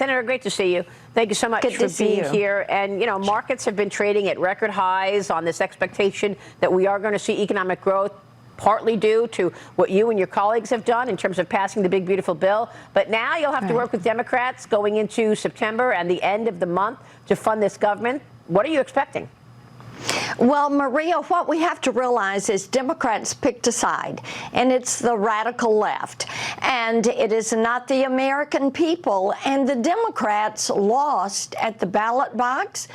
Senator, great to see you. Thank you so much for being here. And, you know, markets have been trading at record highs on this expectation that we are going to see economic growth, partly due to what you and your colleagues have done in terms of passing the big, beautiful bill. But now you'll have to work with Democrats going into September and the end of the month to fund this government. What are you expecting? Well, Maria, what we have to realize is Democrats picked a side, and it's the radical left. And it is not the American people. And the Democrats lost at the ballot box,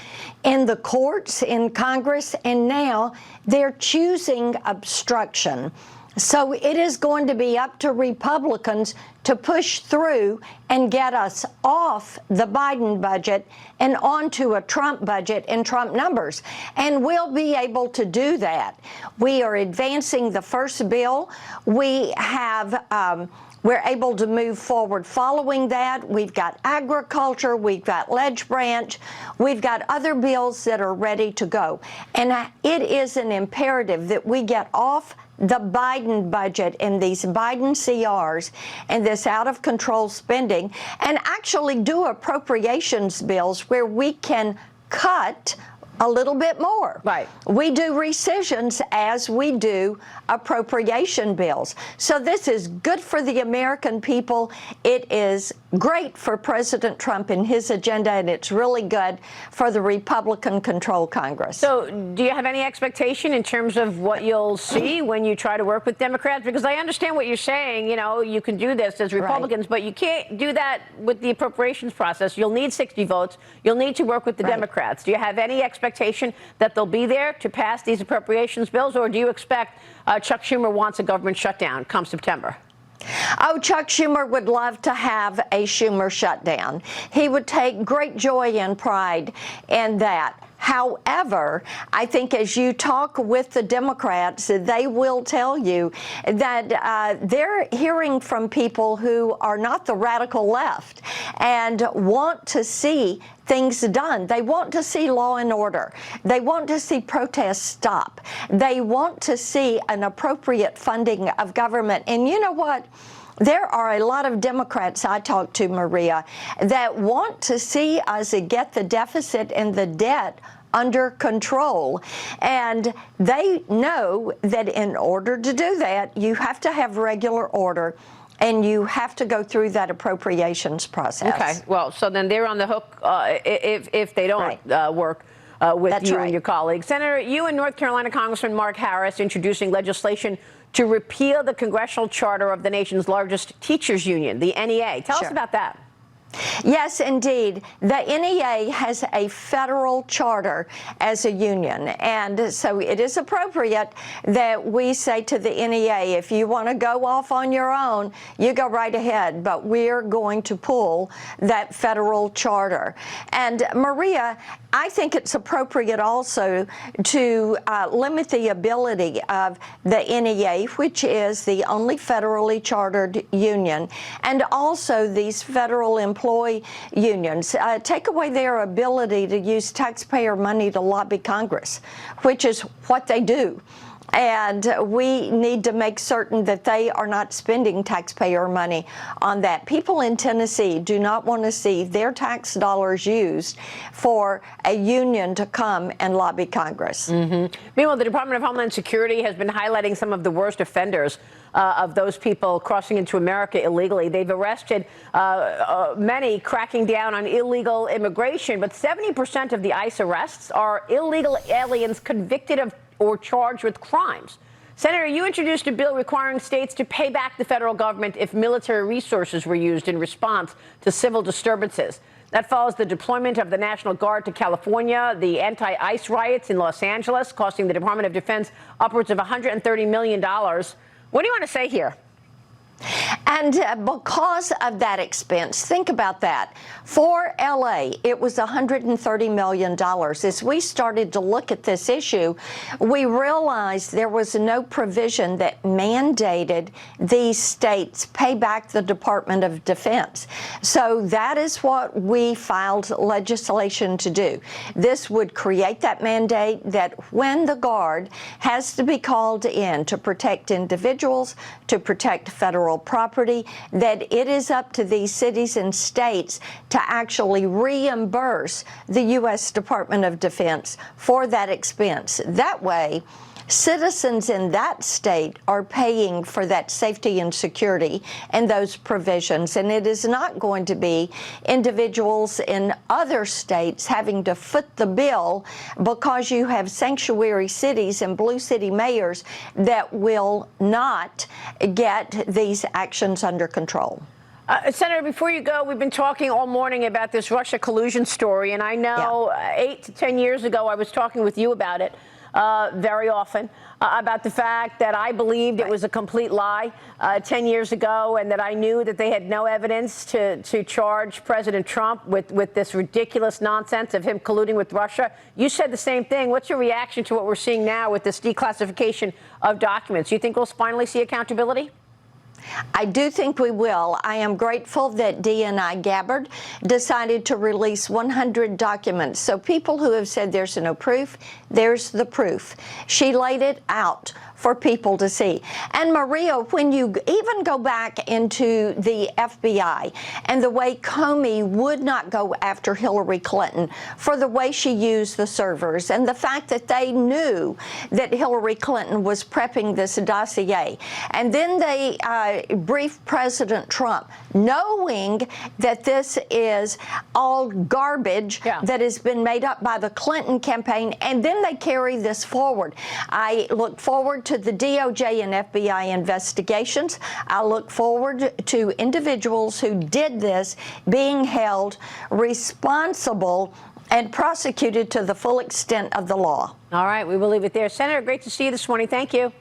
in the courts, in Congress, and now they're choosing obstruction. So it is going to be up to Republicans to push through and get us off the Biden budget and onto a Trump budget and Trump numbers. And we'll be able to do that. We are advancing the first bill. We have we're able to move forward following that. We've got agriculture, we've got ledge branch, we've got other bills that are ready to go. And it is an imperative that we get off the Biden budget and these Biden CRs and this out-of-control spending and actually do appropriations bills where we can cut a little bit more. Right. We do rescissions as we do appropriation bills. So this is good for the American people. It is great for President Trump and his agenda, and it's really good for the Republican-controlled Congress. So do you have any expectation in terms of what you'll see when you try to work with Democrats? Because I understand what you're saying, you know, you can do this as Republicans, but you can't do that with the appropriations process. You'll need 60 votes. You'll need to work with the Democrats. Do you have any expectation that they'll be there to pass these appropriations bills, or do you expect Chuck Schumer wants a government shutdown come September? Oh, Chuck Schumer would love to have a Schumer shutdown. He would take great joy and pride in that. However, I think as you talk with the Democrats, they will tell you that they're hearing from people who are not the radical left and want to see things done. They want to see law and order. They want to see protests stop. They want to see an appropriate funding of government. And you know what? There are a lot of Democrats I talk to, Maria, that want to see us get the deficit and the debt under control. And they know that in order to do that, you have to have regular order and you have to go through that appropriations process. Okay, well, so then they're on the hook if they don't work with you and your colleagues. Senator, you and North Carolina Congressman Mark Harris introducing legislation to repeal the congressional charter of the nation's largest teachers union, the NEA. Tell us about that. Yes, indeed. The NEA has a federal charter as a union, and so it is appropriate that we say to the NEA, if you want to go off on your own, you go right ahead, but we're going to pull that federal charter. And Maria, I think it's appropriate also to limit the ability of the NEA, which is the only federally chartered union, and also these federal employee unions, take away their ability to use taxpayer money to lobby Congress, which is what they do. And we need to make certain that they are not spending taxpayer money on that. People in Tennessee do not want to see their tax dollars used for a union to come and lobby Congress. Meanwhile, the Department of Homeland Security has been highlighting some of the worst offenders of those people crossing into America illegally. They've arrested many, cracking down on illegal immigration, but 70% of the ICE arrests are illegal aliens convicted of or charged with crimes. Senator, you introduced a bill requiring states to pay back the federal government if military resources were used in response to civil disturbances. That follows the deployment of the National Guard to California, the anti-ICE riots in Los Angeles, costing the Department of Defense upwards of $130 million. What do you want to say here? And because of that expense, think about that. For LA, it was $130 million. As we started to look at this issue, we realized there was no provision that mandated these states pay back the Department of Defense. So that is what we filed legislation to do. This would create that mandate that when the Guard has to be called in to protect individuals, to protect federal property, property, that it is up to these cities and states to actually reimburse the U.S. Department of Defense for that expense. That way, citizens in that state are paying for that safety and security and those provisions, and it is not going to be individuals in other states having to foot the bill because you have sanctuary cities and blue city mayors that will not get these actions under control. Senator, before you go, we've been talking all morning about this Russia collusion story, and I know 8 to 10 years ago I was talking with you about it. Very often, about the fact that I believed it was a complete lie 10 years ago, and that I knew that they had no evidence to charge President Trump with this ridiculous nonsense of him colluding with Russia. You said the same thing. What's your reaction to what we're seeing now with this declassification of documents? Do you think we'll finally see accountability? I do think we will. I am grateful that DNI Gabbard decided to release 100 documents. So people who have said there's no proof, there's the proof. She laid it out for people to see. And Maria, when you even go back into the FBI and the way Comey would not go after Hillary Clinton for the way she used the servers, and the fact that they knew that Hillary Clinton was prepping this dossier, and then they briefed President Trump knowing that this is all garbage that has been made up by the Clinton campaign, and then they carry this forward. I look forward to the DOJ and FBI investigations. I look forward to individuals who did this being held responsible and prosecuted to the full extent of the law. All right, we will leave it there. Senator, great to see you this morning. Thank you.